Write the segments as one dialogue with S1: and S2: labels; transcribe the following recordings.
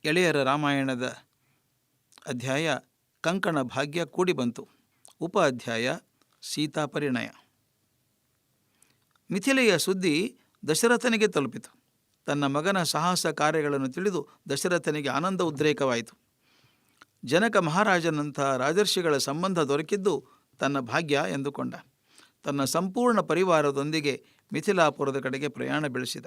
S1: ಎಳೆಯರ ರಾಮಾಯಣದ ಅಧ್ಯಾಯ ಕಂಕಣ ಭಾಗ್ಯ ಕೂಡಿ ಬಂತು. ಉಪ ಅಧ್ಯಾಯ ಸೀತಾಪರಿಣಯ. ಮಿಥಿಲೆಯ ಸುದ್ದಿ ದಶರಥನಿಗೆ ತಲುಪಿತು. ತನ್ನ ಮಗನ ಸಾಹಸ ಕಾರ್ಯಗಳನ್ನು ತಿಳಿದು ದಶರಥನಿಗೆ ಆನಂದ ಉದ್ರೇಕವಾಯಿತು. ಜನಕ ಮಹಾರಾಜನಂಥ ರಾಜರ್ಷಿಗಳ ಸಂಬಂಧ ದೊರಕಿದ್ದು ತನ್ನ ಭಾಗ್ಯ ಎಂದುಕೊಂಡ. ತನ್ನ ಸಂಪೂರ್ಣ ಪರಿವಾರದೊಂದಿಗೆ ಮಿಥಿಲಾಪುರದ ಕಡೆಗೆ ಪ್ರಯಾಣ ಬೆಳೆಸಿದ.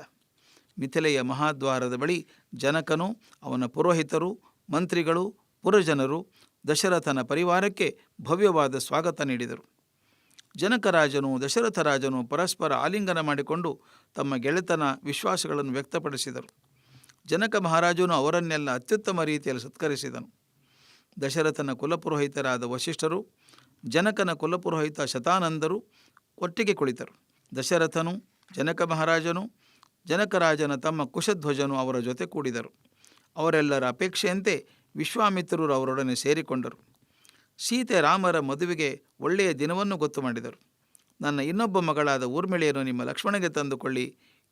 S1: ಮಿಥಿಲೆಯ ಮಹಾದ್ವಾರದ ಬಳಿ ಜನಕನು, ಅವನ ಪುರೋಹಿತರು, ಮಂತ್ರಿಗಳು, ಪುರಜನರು ದಶರಥನ ಪರಿವಾರಕ್ಕೆ ಭವ್ಯವಾದ ಸ್ವಾಗತ ನೀಡಿದರು. ಜನಕರಾಜನು ದಶರಥರಾಜನು ಪರಸ್ಪರ ಆಲಿಂಗನ ಮಾಡಿಕೊಂಡು ತಮ್ಮ ಗೆಳೆತನ ವಿಶ್ವಾಸಗಳನ್ನು ವ್ಯಕ್ತಪಡಿಸಿದರು. ಜನಕ ಮಹಾರಾಜನು ಅವರನ್ನೆಲ್ಲ ಅತ್ಯುತ್ತಮ ರೀತಿಯಲ್ಲಿ ಸತ್ಕರಿಸಿದನು. ದಶರಥನ ಕುಲಪುರೋಹಿತರಾದ ವಸಿಷ್ಠರು, ಜನಕನ ಕುಲಪುರೋಹಿತ ಶತಾನಂದರು ಒಟ್ಟಿಗೆ ಕುಳಿತರು. ದಶರಥನು, ಜನಕ ಮಹಾರಾಜನು, ಜನಕರಾಜನ ತಮ್ಮ ಕುಶಧ್ವಜನು ಅವರ ಜೊತೆ ಕೂಡಿದರು. ಅವರೆಲ್ಲರ ಅಪೇಕ್ಷೆಯಂತೆ ವಿಶ್ವಾಮಿತ್ರರು ಅವರೊಡನೆ ಸೇರಿಕೊಂಡರು. ಸೀತೆ ರಾಮರ ಮದುವೆಗೆ ಒಳ್ಳೆಯ ದಿನವನ್ನು ಗೊತ್ತು ಮಾಡಿದರು. ನನ್ನ ಇನ್ನೊಬ್ಬ ಮಗಳಾದ ಊರ್ಮಿಳೆಯನ್ನು ನಿಮ್ಮ ಲಕ್ಷ್ಮಣಗೆ ತಂದುಕೊಳ್ಳಿ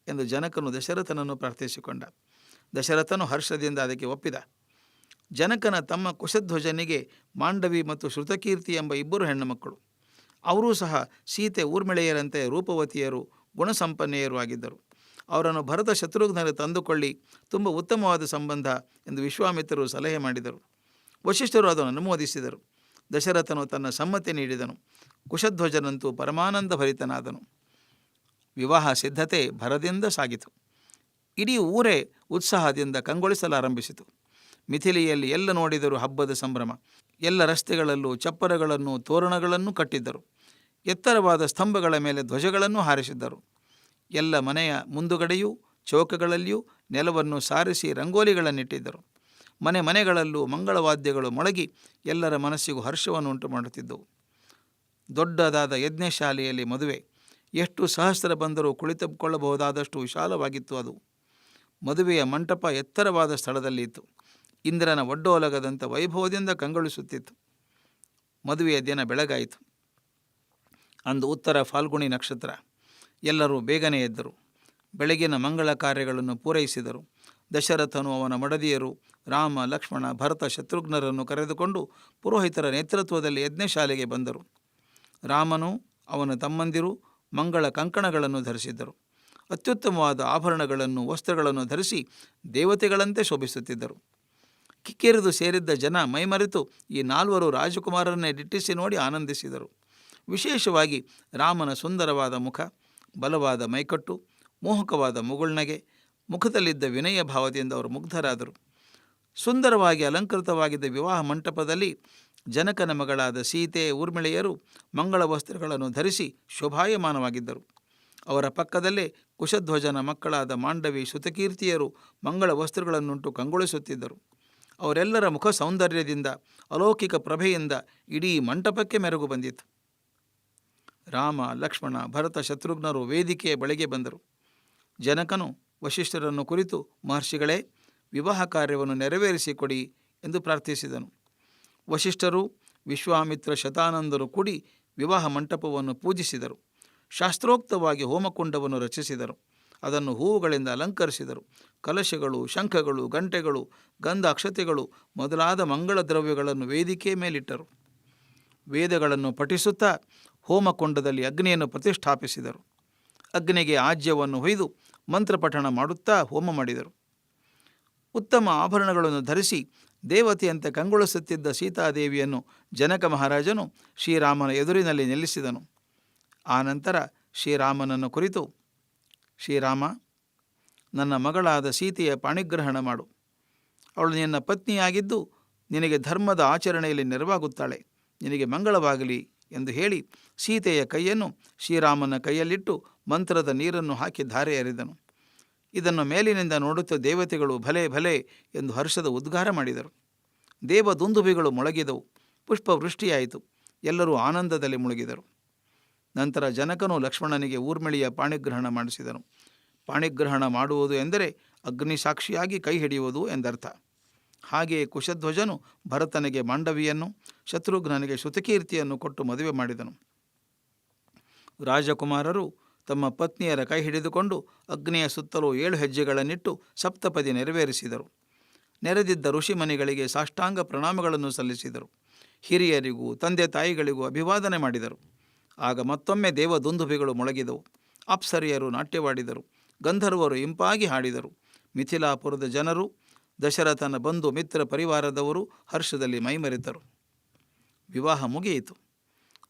S1: ಎಂದು ಜನಕನು ದಶರಥನನ್ನು ಪ್ರಾರ್ಥಿಸಿಕೊಂಡ. ದಶರಥನು ಹರ್ಷದಿಂದ ಅದಕ್ಕೆ ಒಪ್ಪಿದ. ಜನಕನ ತಮ್ಮ ಕುಶಧ್ವಜನಿಗೆ ಮಾಂಡವಿ ಮತ್ತು ಶ್ರುತಕೀರ್ತಿ ಎಂಬ ಇಬ್ಬರು ಹೆಣ್ಣು ಮಕ್ಕಳು. ಅವರೂ ಸಹ ಸೀತೆ ಊರ್ಮಿಳೆಯರಂತೆ ರೂಪವತಿಯರು, ಗುಣಸಂಪನ್ನೆಯರು ಆಗಿದ್ದರು. ಅವರನ್ನು ಭರತ ಶತ್ರುಘ್ನರು ತಂದುಕೊಳ್ಳಿ, ತುಂಬ ಉತ್ತಮವಾದ ಸಂಬಂಧ ಎಂದು ವಿಶ್ವಾಮಿತ್ರರು ಸಲಹೆ ಮಾಡಿದರು. ವಸಿಷ್ಠರು ಅದನ್ನು ಅನುಮೋದಿಸಿದರು. ದಶರಥನು ತನ್ನ ಸಮ್ಮತಿ ನೀಡಿದನು. ಕುಶಧ್ವಜನಂತೂ ಪರಮಾನಂದ ಭರಿತನಾದನು. ವಿವಾಹ ಸಿದ್ಧತೆ ಭರದಿಂದ ಸಾಗಿತು. ಇಡೀ ಊರೇ ಉತ್ಸಾಹದಿಂದ ಕಂಗೊಳಿಸಲಾರಂಭಿಸಿತು. ಮಿಥಿಲೆಯಲ್ಲಿ ಎಲ್ಲ ನೋಡಿದರೂ ಹಬ್ಬದ ಸಂಭ್ರಮ. ಎಲ್ಲ ರಸ್ತೆಗಳಲ್ಲೂ ಚಪ್ಪರಗಳನ್ನು, ತೋರಣಗಳನ್ನು ಕಟ್ಟಿದ್ದರು. ಎತ್ತರವಾದ ಸ್ತಂಭಗಳ ಮೇಲೆ ಧ್ವಜಗಳನ್ನು ಹಾರಿಸಿದ್ದರು. ಎಲ್ಲ ಮನೆಯ ಮುಂದುಗಡೆಯೂ ಚೌಕಗಳಲ್ಲಿಯೂ ನೆಲವನ್ನು ಸಾರಿಸಿ ರಂಗೋಲಿಗಳನ್ನಿಟ್ಟಿದ್ದರು. ಮನೆಗಳಲ್ಲೂ ಮಂಗಳವಾದ್ಯಗಳು ಮೊಳಗಿ ಎಲ್ಲರ ಮನಸ್ಸಿಗೂ ಹರ್ಷವನ್ನು ಉಂಟು ಮಾಡುತ್ತಿದ್ದವು. ದೊಡ್ಡದಾದ ಯಜ್ಞಶಾಲೆಯಲ್ಲಿ ಮದುವೆ. ಎಷ್ಟು ಸಹಸ್ರ ಬಂದರೂ ಕುಳಿತುಕೊಳ್ಳಬಹುದಾದಷ್ಟು ವಿಶಾಲವಾಗಿತ್ತು ಅದು. ಮದುವೆಯ ಮಂಟಪ ಎತ್ತರವಾದ ಸ್ಥಳದಲ್ಲಿ ಇತ್ತು. ಇಂದ್ರನ ಒಡ್ಡೋಲಗದಂಥ ವೈಭವದಿಂದ ಕಂಗೊಳಿಸುತ್ತಿತ್ತು. ಮದುವೆಯ ದಿನ ಬೆಳಗಾಯಿತು. ಅಂದು ಉತ್ತರ ಫಾಲ್ಗುಣಿ ನಕ್ಷತ್ರ. ಎಲ್ಲರೂ ಬೇಗನೆ ಎದ್ದರು. ಬೆಳಗಿನ ಮಂಗಳ ಕಾರ್ಯಗಳನ್ನು ಪೂರೈಸಿದರು. ದಶರಥನು ಅವನ ಮಡದಿಯರು ರಾಮ, ಲಕ್ಷ್ಮಣ, ಭರತ, ಶತ್ರುಘ್ನರನ್ನು ಕರೆದುಕೊಂಡು ಪುರೋಹಿತರ ನೇತೃತ್ವದಲ್ಲಿ ಯಜ್ಞಶಾಲೆಗೆ ಬಂದರು. ರಾಮನು, ಅವನ ತಮ್ಮಂದಿರು ಮಂಗಳ ಕಂಕಣಗಳನ್ನು ಧರಿಸಿದ್ದರು. ಅತ್ಯುತ್ತಮವಾದ ಆಭರಣಗಳನ್ನು, ವಸ್ತ್ರಗಳನ್ನು ಧರಿಸಿ ದೇವತೆಗಳಂತೆ ಶೋಭಿಸುತ್ತಿದ್ದರು. ಕಿಕ್ಕಿರಿದು ಸೇರಿದ್ದ ಜನ ಮೈಮರೆತು ಈ 4 ರಾಜಕುಮಾರರನ್ನೇ ದಿಟ್ಟಿಸಿ ನೋಡಿ ಆನಂದಿಸಿದರು. ವಿಶೇಷವಾಗಿ ರಾಮನ ಸುಂದರವಾದ ಮುಖ, ಬಲವಾದ ಮೈಕಟ್ಟು, ಮೋಹಕವಾದ ಮುಗುಳ್ನಗೆ, ಮುಖದಲ್ಲಿದ್ದ ವಿನಯ ಭಾವದಿಂದ ಅವರು ಮುಗ್ಧರಾದರು. ಸುಂದರವಾಗಿ ಅಲಂಕೃತವಾಗಿದ್ದ ವಿವಾಹ ಮಂಟಪದಲ್ಲಿ ಜನಕನ ಮಗಳಾದ ಸೀತೆ, ಊರ್ಮಿಳೆಯರು ಮಂಗಳ ವಸ್ತ್ರಗಳನ್ನು ಧರಿಸಿ ಶೋಭಾಯಮಾನವಾಗಿದ್ದರು. ಅವರ ಪಕ್ಕದಲ್ಲೇ ಕುಶಧ್ವಜನ ಮಕ್ಕಳಾದ ಮಾಂಡವಿ, ಶ್ರುತಕೀರ್ತಿಯರು ಮಂಗಳ ವಸ್ತ್ರಗಳನ್ನುಂಟು ಕಂಗೊಳಿಸುತ್ತಿದ್ದರು. ಅವರೆಲ್ಲರ ಮುಖ ಸೌಂದರ್ಯದಿಂದ, ಅಲೌಕಿಕ ಪ್ರಭೆಯಿಂದ ಇಡೀ ಮಂಟಪಕ್ಕೆ ಮೆರುಗು ಬಂದಿತು. ರಾಮ, ಲಕ್ಷ್ಮಣ, ಭರತ, ಶತ್ರುಘ್ನರು ವೇದಿಕೆಯ ಬಳಿಗೆ ಬಂದರು. ಜನಕನು ವಸಿಷ್ಠರನ್ನು ಕುರಿತು, ಮಹರ್ಷಿಗಳೇ, ವಿವಾಹ ಕಾರ್ಯವನ್ನು ನೆರವೇರಿಸಿಕೊಡಿ ಎಂದು ಪ್ರಾರ್ಥಿಸಿದನು. ವಸಿಷ್ಠರು, ವಿಶ್ವಾಮಿತ್ರ, ಶತಾನಂದರು ಕೂಡಿ ವಿವಾಹ ಮಂಟಪವನ್ನು ಪೂಜಿಸಿದರು. ಶಾಸ್ತ್ರೋಕ್ತವಾಗಿ ಹೋಮಕುಂಡವನ್ನು ರಚಿಸಿದರು. ಅದನ್ನು ಹೂವುಗಳಿಂದ ಅಲಂಕರಿಸಿದರು. ಕಲಶಗಳು, ಶಂಖಗಳು, ಗಂಟೆಗಳು, ಗಂಧ ಅಕ್ಷತೆಗಳು ಮೊದಲಾದ ಮಂಗಳ ದ್ರವ್ಯಗಳನ್ನು ವೇದಿಕೆಯ ಮೇಲಿಟ್ಟರು. ವೇದಗಳನ್ನು ಪಠಿಸುತ್ತಾ ಹೋಮಕುಂಡದಲ್ಲಿ ಅಗ್ನಿಯನ್ನು ಪ್ರತಿಷ್ಠಾಪಿಸಿದರು. ಅಗ್ನಿಗೆ ಆಜ್ಯವನ್ನು ಹೊಯ್ದು ಮಂತ್ರಪಠಣ ಮಾಡುತ್ತಾ ಹೋಮ ಮಾಡಿದರು. ಉತ್ತಮ ಆಭರಣಗಳನ್ನು ಧರಿಸಿ ದೇವತೆಯಂತೆ ಕಂಗೊಳಿಸುತ್ತಿದ್ದ ಸೀತಾದೇವಿಯನ್ನು ಜನಕ ಮಹಾರಾಜನು ಶ್ರೀರಾಮನ ಎದುರಿನಲ್ಲಿ ನಿಲ್ಲಿಸಿದನು. ಆನಂತರ ಶ್ರೀರಾಮನನ್ನು ಕುರಿತು, ಶ್ರೀರಾಮ, ನನ್ನ ಮಗಳಾದ ಸೀತೆಯ ಪಾಣಿಗ್ರಹಣ ಮಾಡು. ಅವಳು ನಿನ್ನ ಪತ್ನಿಯಾಗಿದ್ದು ನಿನಗೆ ಧರ್ಮದ ಆಚರಣೆಯಲ್ಲಿ ನೆರವಾಗುತ್ತಾಳೆ. ನಿನಗೆ ಮಂಗಳವಾಗಲಿ ಎಂದು ಹೇಳಿ ಸೀತೆಯ ಕೈಯನ್ನು ಶ್ರೀರಾಮನ ಕೈಯಲ್ಲಿಟ್ಟು ಮಂತ್ರದ ನೀರನ್ನು ಹಾಕಿ ಧಾರೆ ಎರೆದನು. ಇದನ್ನು ಮೇಲಿನಿಂದ ನೋಡುತ್ತಾ ದೇವತೆಗಳು ಭಲೆ ಭಲೆ ಎಂದು ಹರ್ಷದ ಉದ್ಗಾರ ಮಾಡಿದರು. ದೇವದುಂದುಭಿಗಳು ಮೊಳಗಿದವು. ಪುಷ್ಪವೃಷ್ಟಿಯಾಯಿತು. ಎಲ್ಲರೂ ಆನಂದದಲ್ಲಿ ಮುಳುಗಿದರು. ನಂತರ ಜನಕನು ಲಕ್ಷ್ಮಣನಿಗೆ ಊರ್ಮಿಳೆಯ ಪಾಣಿಗ್ರಹಣ ಮಾಡಿಸಿದನು. ಪಾಣಿಗ್ರಹಣ ಮಾಡುವುದು ಎಂದರೆ ಅಗ್ನಿಸಾಕ್ಷಿಯಾಗಿ ಕೈ ಹಿಡಿಯುವುದು ಎಂದರ್ಥ. ಹಾಗೆಯೇ ಕುಶಧ್ವಜನು ಭರತನಿಗೆ ಮಾಂಡವಿಯನ್ನು, ಶತ್ರುಘ್ನನಿಗೆ ಶ್ರುತಕೀರ್ತಿಯನ್ನು ಕೊಟ್ಟು ಮದುವೆ ಮಾಡಿದನು. ರಾಜಕುಮಾರರು ತಮ್ಮ ಪತ್ನಿಯರ ಕೈ ಹಿಡಿದುಕೊಂಡು ಅಗ್ನಿಯ ಸುತ್ತಲೂ 7 ಹೆಜ್ಜೆಗಳನ್ನಿಟ್ಟು ಸಪ್ತಪದಿ ನೆರವೇರಿಸಿದರು. ನೆರೆದಿದ್ದ ಋಷಿಮನಿಗಳಿಗೆ ಸಾಷ್ಟಾಂಗ ಪ್ರಣಾಮಗಳನ್ನು ಸಲ್ಲಿಸಿದರು. ಹಿರಿಯರಿಗೂ ತಂದೆ ತಾಯಿಗಳಿಗೂ ಅಭಿವಾದನೆ ಮಾಡಿದರು. ಆಗ ಮತ್ತೊಮ್ಮೆ ದೇವದುಂದುಭಿಗಳು ಮೊಳಗಿದವು. ಅಪ್ಸರಿಯರು ನಾಟ್ಯವಾಡಿದರು. ಗಂಧರ್ವರು ಇಂಪಾಗಿ ಹಾಡಿದರು. ಮಿಥಿಲಾಪುರದ ಜನರು, ದಶರಥನ ಬಂಧು ಮಿತ್ರ ಪರಿವಾರದವರು ಹರ್ಷದಲ್ಲಿ ಮೈಮರೆತರು. ವಿವಾಹ ಮುಗಿಯಿತು.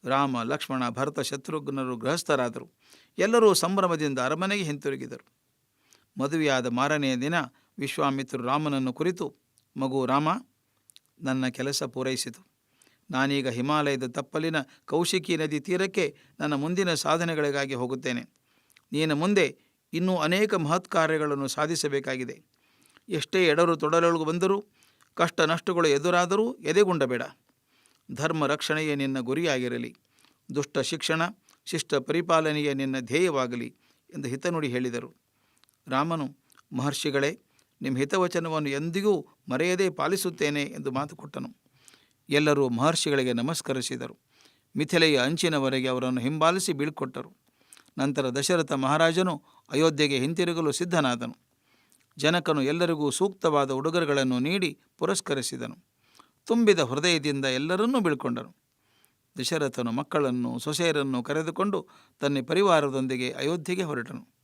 S1: ರಾಮ, ಲಕ್ಷ್ಮಣ, ಭರತ, ಶತ್ರುಘ್ನರು ಗೃಹಸ್ಥರಾದರು. ಎಲ್ಲರೂ ಸಂಭ್ರಮದಿಂದ ಅರಮನೆಗೆ ಹಿಂತಿರುಗಿದರು. ಮದುವೆಯಾದ ಮಾರನೆಯ ದಿನ ವಿಶ್ವಾಮಿತ್ರರು ರಾಮನನ್ನು ಕುರಿತು, ಮಗು ರಾಮ, ನನ್ನ ಕೆಲಸ ಪೂರೈಸಿತು. ನಾನೀಗ ಹಿಮಾಲಯದ ತಪ್ಪಲಿನ ಕೌಶಿಕಿ ನದಿ ತೀರಕ್ಕೆ ನನ್ನ ಮುಂದಿನ ಸಾಧನೆಗಳಿಗಾಗಿ ಹೋಗುತ್ತೇನೆ. ನೀನು ಮುಂದೆ ಇನ್ನೂ ಅನೇಕ ಮಹತ್ ಕಾರ್ಯಗಳನ್ನು ಸಾಧಿಸಬೇಕಾಗಿದೆ. ಎಷ್ಟೇ ಎಡರು ತೊಡರುಗಳು ಬಂದರೂ, ಕಷ್ಟ ನಷ್ಟಗಳು ಎದುರಾದರೂ ಎದೆಗುಂಡಬೇಡ. ಧರ್ಮ ರಕ್ಷಣೆಯೇ ನಿನ್ನ ಗುರಿಯಾಗಿರಲಿ. ದುಷ್ಟ ಶಿಕ್ಷಣ, ಶಿಷ್ಟ ಪರಿಪಾಲನೆಯೇ ನಿನ್ನ ಧ್ಯೇಯವಾಗಲಿ ಎಂದು ಹಿತನುಡಿ ಹೇಳಿದರು. ರಾಮನು, ಮಹರ್ಷಿಗಳೇ, ನಿಮ್ಮ ಹಿತವಚನವನ್ನು ಎಂದಿಗೂ ಮರೆಯದೇ ಪಾಲಿಸುತ್ತೇನೆ ಎಂದು ಮಾತು ಕೊಟ್ಟನು. ಎಲ್ಲರೂ ಮಹರ್ಷಿಗಳಿಗೆ ನಮಸ್ಕರಿಸಿದರು. ಮಿಥಿಲೆಯ ಅಂಚಿನವರೆಗೆ ಅವರನ್ನು ಹಿಂಬಾಲಿಸಿ ಬೀಳ್ಕೊಟ್ಟರು. ನಂತರ ದಶರಥ ಮಹಾರಾಜನು ಅಯೋಧ್ಯೆಗೆ ಹಿಂತಿರುಗಲು ಸಿದ್ಧನಾದನು. ಜನಕನು ಎಲ್ಲರಿಗೂ ಸೂಕ್ತವಾದ ಉಡುಗೊರೆಗಳನ್ನು ನೀಡಿ ಪುರಸ್ಕರಿಸಿದನು. ತುಂಬಿದ ಹೃದಯದಿಂದ ಎಲ್ಲರನ್ನೂ ಬೀಳ್ಕೊಂಡನು. ದಶರಥನು ಮಕ್ಕಳನ್ನು, ಸೊಸೆಯರನ್ನು ಕರೆದುಕೊಂಡು ತನ್ನ ಪರಿವಾರದೊಂದಿಗೆ ಅಯೋಧ್ಯೆಗೆ ಹೊರಟನು.